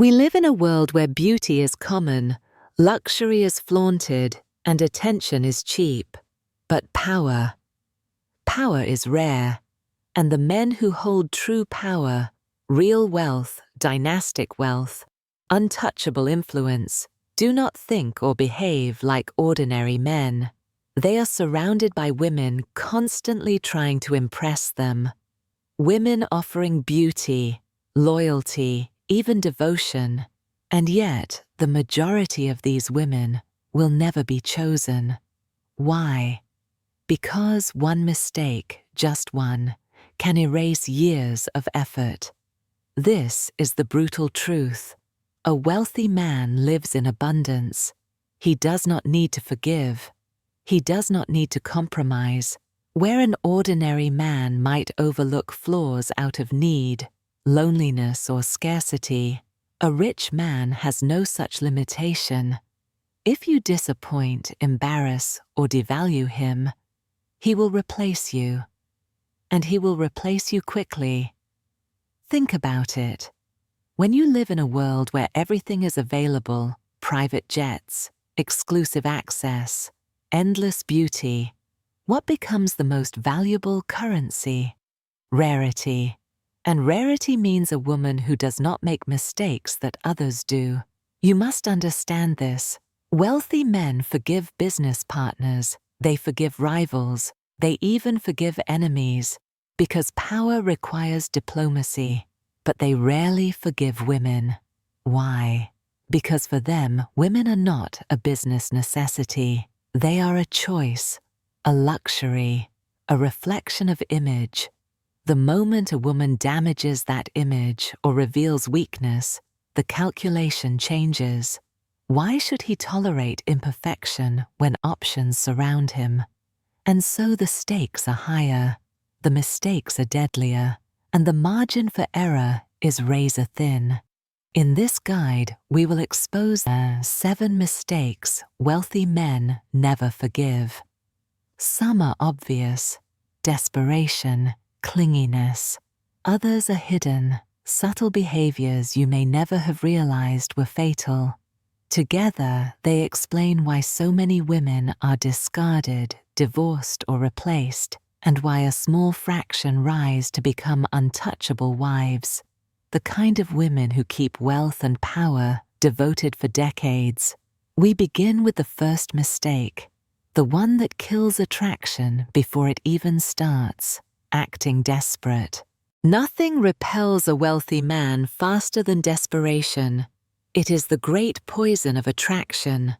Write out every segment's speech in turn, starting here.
We live in a world where beauty is common, luxury is flaunted, and attention is cheap. But power is rare, and the men who hold true power, real wealth, dynastic wealth, untouchable influence, do not think or behave like ordinary men. They are surrounded by women constantly trying to impress them. Women offering beauty, loyalty, even devotion, and yet the majority of these women will never be chosen. Why? Because one mistake, just one, can erase years of effort. This is the brutal truth. A wealthy man lives in abundance. He does not need to forgive. He does not need to compromise. Where an ordinary man might overlook flaws out of need, loneliness, or scarcity, a rich man has no such limitation. If you disappoint, embarrass, or devalue him, he will replace you, and he will replace you quickly. Think about it. When you live in a world where everything is available, private jets, exclusive access, endless beauty, what becomes the most valuable currency? Rarity. And rarity means a woman who does not make mistakes that others do. You must understand this. Wealthy men forgive business partners, they forgive rivals, they even forgive enemies, because power requires diplomacy. But they rarely forgive women. Why? Because for them, women are not a business necessity. They are a choice, a luxury, a reflection of image. The moment a woman damages that image or reveals weakness, the calculation changes. Why should he tolerate imperfection when options surround him? And so the stakes are higher, the mistakes are deadlier, and the margin for error is razor thin. In this guide, we will expose the 7 mistakes wealthy men never forgive. Some are obvious: desperation, clinginess. Others are hidden, subtle behaviors you may never have realized were fatal. Together, they explain why so many women are discarded, divorced, or replaced, and why a small fraction rise to become untouchable wives, the kind of women who keep wealth and power devoted for decades. We begin with the first mistake, the one that kills attraction before it even starts: acting desperate. Nothing repels a wealthy man faster than desperation. It is the great poison of attraction.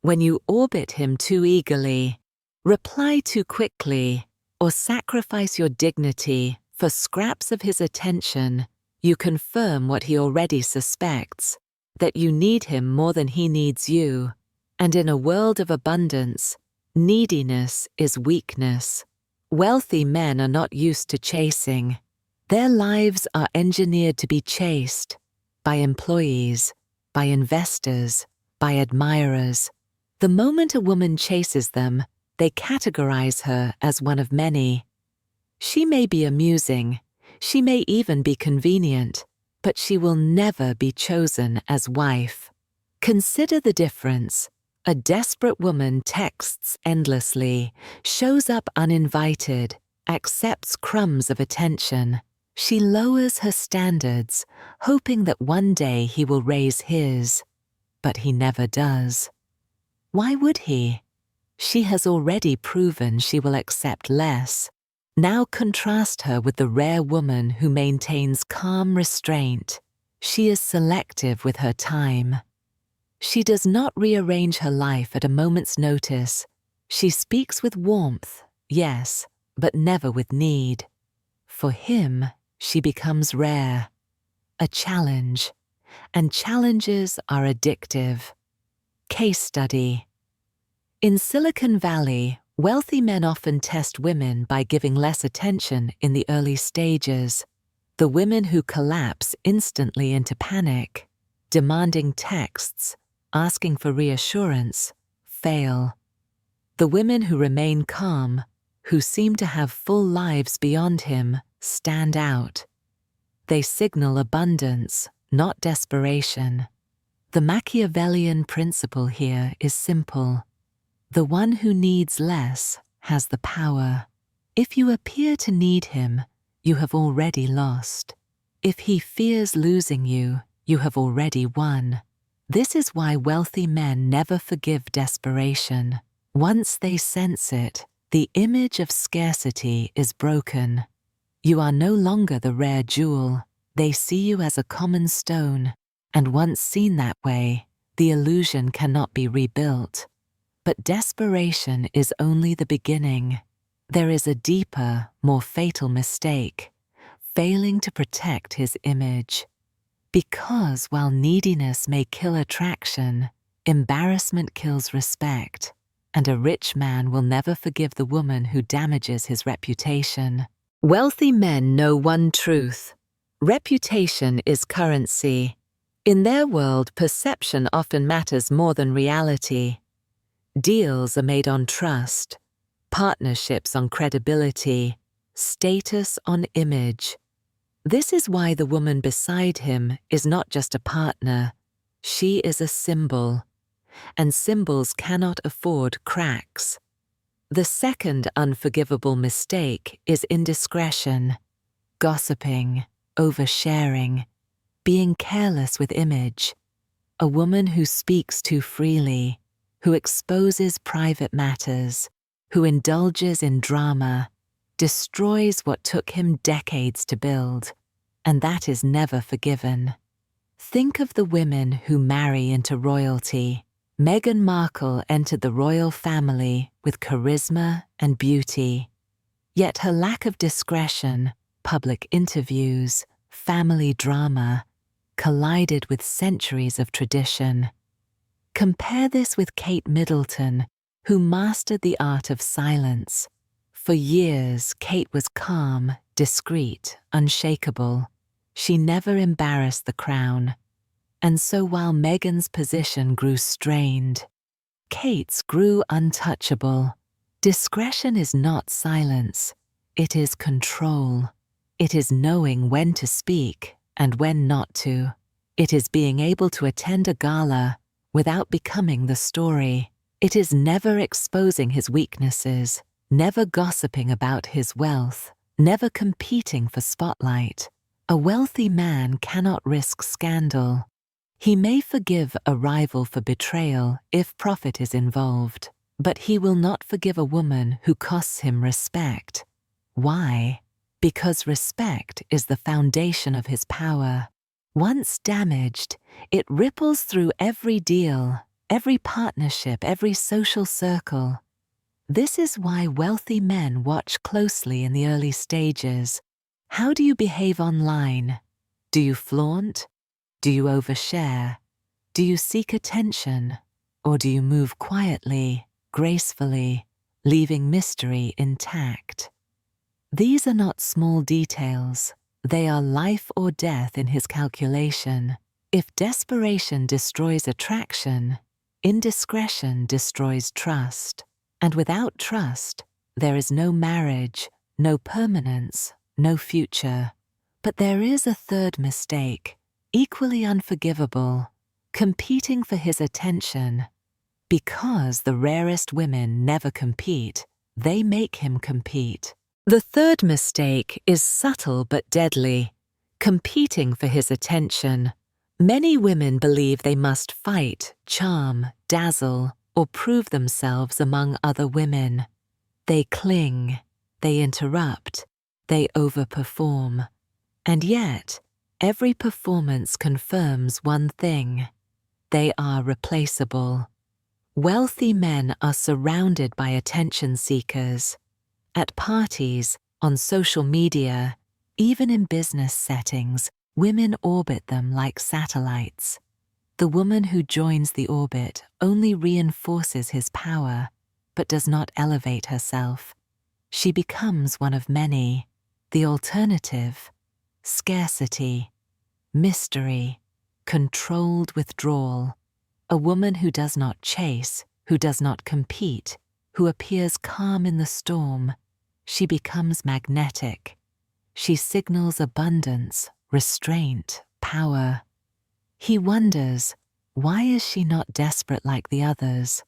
When you orbit him too eagerly, reply too quickly, or sacrifice your dignity for scraps of his attention, you confirm what he already suspects, that you need him more than he needs you. And in a world of abundance, neediness is weakness. Wealthy men are not used to chasing. Their lives are engineered to be chased by employees, by investors, by admirers. The moment a woman chases them, they categorize her as one of many. She may be amusing, she may even be convenient, but she will never be chosen as wife. Consider the difference. A desperate woman texts endlessly, shows up uninvited, accepts crumbs of attention. She lowers her standards, hoping that one day he will raise his. But he never does. Why would he? She has already proven she will accept less. Now contrast her with the rare woman who maintains calm restraint. She is selective with her time. She does not rearrange her life at a moment's notice. She speaks with warmth, yes, but never with need. For him, she becomes rare, a challenge, and challenges are addictive. Case study. In Silicon Valley, wealthy men often test women by giving less attention in the early stages. The women who collapse instantly into panic, demanding texts, asking for reassurance, fail. The women who remain calm, who seem to have full lives beyond him, stand out. They signal abundance, not desperation. The Machiavellian principle here is simple. The one who needs less has the power. If you appear to need him, you have already lost. If he fears losing you, you have already won. This is why wealthy men never forgive desperation. Once they sense it, the image of scarcity is broken. You are no longer the rare jewel. They see you as a common stone, and once seen that way, the illusion cannot be rebuilt. But desperation is only the beginning. There is a deeper, more fatal mistake, failing to protect his image. Because while neediness may kill attraction, embarrassment kills respect, and a rich man will never forgive the woman who damages his reputation. Wealthy men know one truth: reputation is currency. In their world, perception often matters more than reality. Deals are made on trust, partnerships on credibility, status on image. This is why the woman beside him is not just a partner, she is a symbol, and symbols cannot afford cracks. The second unforgivable mistake is indiscretion, gossiping, oversharing, being careless with image. A woman who speaks too freely, who exposes private matters, who indulges in drama, destroys what took him decades to build, and that is never forgiven. Think of the women who marry into royalty. Meghan Markle entered the royal family with charisma and beauty, yet her lack of discretion, public interviews, family drama, collided with centuries of tradition. Compare this with Kate Middleton, who mastered the art of silence. For years, Kate was calm, discreet, unshakable. She never embarrassed the crown. And so while Meghan's position grew strained, Kate's grew untouchable. Discretion is not silence. It is control. It is knowing when to speak and when not to. It is being able to attend a gala without becoming the story. It is never exposing his weaknesses, never gossiping about his wealth, never competing for spotlight. A wealthy man cannot risk scandal. He may forgive a rival for betrayal if profit is involved, but he will not forgive a woman who costs him respect. Why? Because respect is the foundation of his power. Once damaged, it ripples through every deal, every partnership, every social circle. This is why wealthy men watch closely in the early stages. How do you behave online? Do you flaunt? Do you overshare? Do you seek attention? Or do you move quietly, gracefully, leaving mystery intact? These are not small details. They are life or death in his calculation. If desperation destroys attraction, indiscretion destroys trust. And without trust, there is no marriage, no permanence, no future. But there is a third mistake, equally unforgivable, competing for his attention. Because the rarest women never compete, they make him compete. The third mistake is subtle but deadly, competing for his attention. Many women believe they must fight, charm, dazzle, or prove themselves among other women. They cling, they interrupt, they overperform. And yet, every performance confirms one thing: they are replaceable. Wealthy men are surrounded by attention seekers. At parties, on social media, even in business settings, women orbit them like satellites. The woman who joins the orbit only reinforces his power, but does not elevate herself. She becomes one of many. The alternative: scarcity, mystery, controlled withdrawal. A woman who does not chase, who does not compete, who appears calm in the storm. She becomes magnetic. She signals abundance, restraint, power. He wonders, why is she not desperate like the others?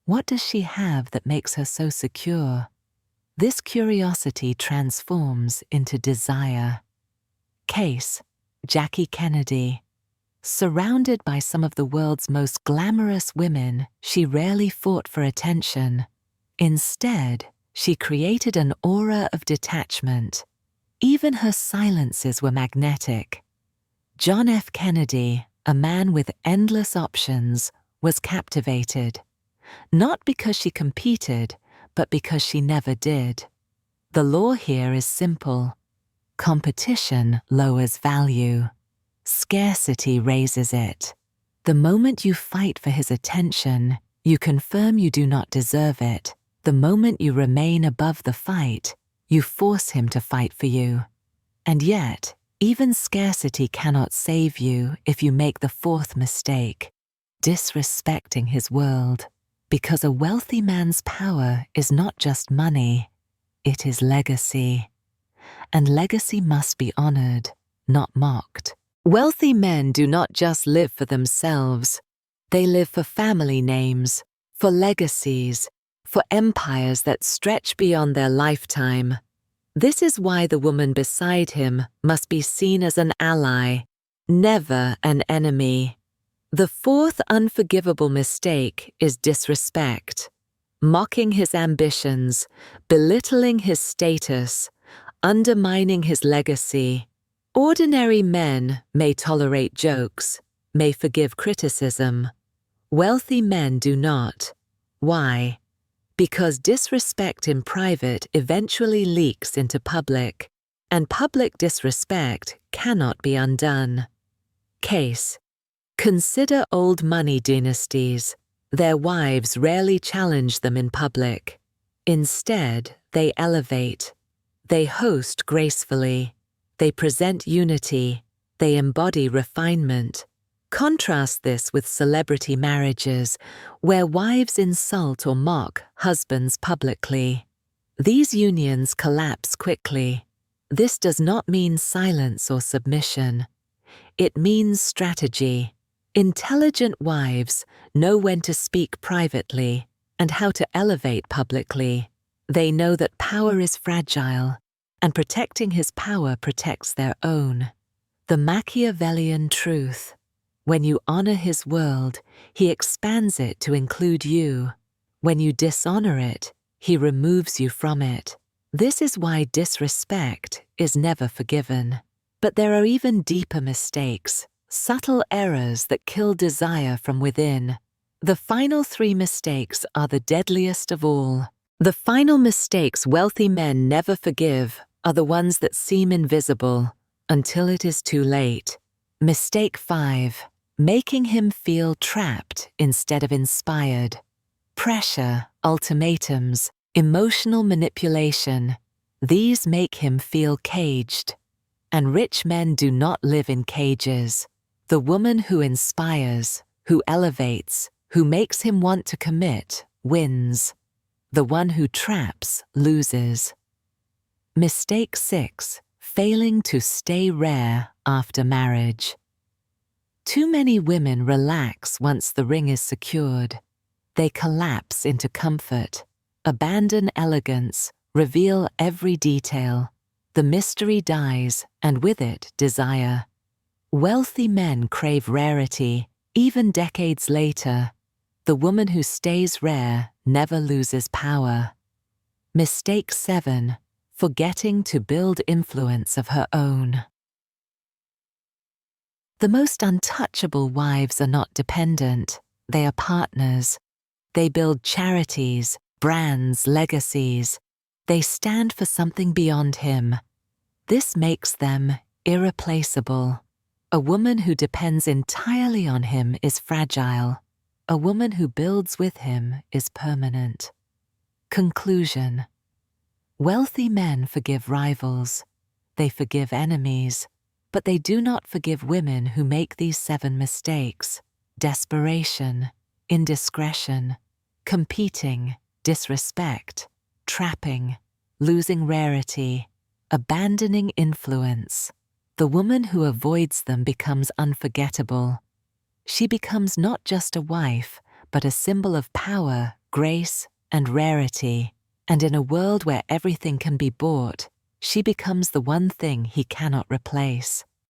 What does she have that makes her so secure? This curiosity transforms into desire. Case: Jackie Kennedy. Surrounded by some of the world's most glamorous women, she rarely fought for attention. Instead, she created an aura of detachment. Even her silences were magnetic. John F. Kennedy, a man with endless options, was captivated. Not because she competed, but because she never did. The law here is simple. Competition lowers value. Scarcity raises it. The moment you fight for his attention, you confirm you do not deserve it. The moment you remain above the fight, you force him to fight for you. And yet, even scarcity cannot save you if you make the fourth mistake, disrespecting his world. Because a wealthy man's power is not just money, it is legacy. And legacy must be honored, not mocked. Wealthy men do not just live for themselves. They live for family names, for legacies, for empires that stretch beyond their lifetime. This is why the woman beside him must be seen as an ally, never an enemy. The fourth unforgivable mistake is disrespect, mocking his ambitions, belittling his status, undermining his legacy. Ordinary men may tolerate jokes, may forgive criticism. Wealthy men do not. Why? Because disrespect in private eventually leaks into public, and public disrespect cannot be undone. Case: consider old money dynasties. Their wives rarely challenge them in public. Instead, they elevate. They host gracefully. They present unity. They embody refinement. Contrast this with celebrity marriages, where wives insult or mock husbands publicly. These unions collapse quickly. This does not mean silence or submission. It means strategy. Intelligent wives know when to speak privately and how to elevate publicly. They know that power is fragile, and protecting his power protects their own. The Machiavellian truth: when you honor his world, he expands it to include you. When you dishonor it, he removes you from it. This is why disrespect is never forgiven. But there are even deeper mistakes, subtle errors that kill desire from within. The final three mistakes are the deadliest of all. The final mistakes wealthy men never forgive are the ones that seem invisible until it is too late. Mistake 5. Making him feel trapped instead of inspired. Pressure, ultimatums, emotional manipulation. These make him feel caged. And rich men do not live in cages. The woman who inspires, who elevates, who makes him want to commit, wins. The one who traps loses. Mistake 6. Failing to stay rare after marriage. Too many women relax once the ring is secured. They collapse into comfort, abandon elegance, reveal every detail. The mystery dies, and with it, desire. Wealthy men crave rarity, even decades later. The woman who stays rare never loses power. Mistake 7. Forgetting to build influence of her own. The most untouchable wives are not dependent. They are partners. They build charities, brands, legacies. They stand for something beyond him. This makes them irreplaceable. A woman who depends entirely on him is fragile. A woman who builds with him is permanent. Conclusion: wealthy men forgive rivals. They forgive enemies. But they do not forgive women who make these 7 mistakes: desperation, indiscretion, competing, disrespect, trapping, losing rarity, abandoning influence. The woman who avoids them becomes unforgettable. She becomes not just a wife, but a symbol of power, grace, and rarity. And in a world where everything can be bought, she becomes the one thing he cannot replace.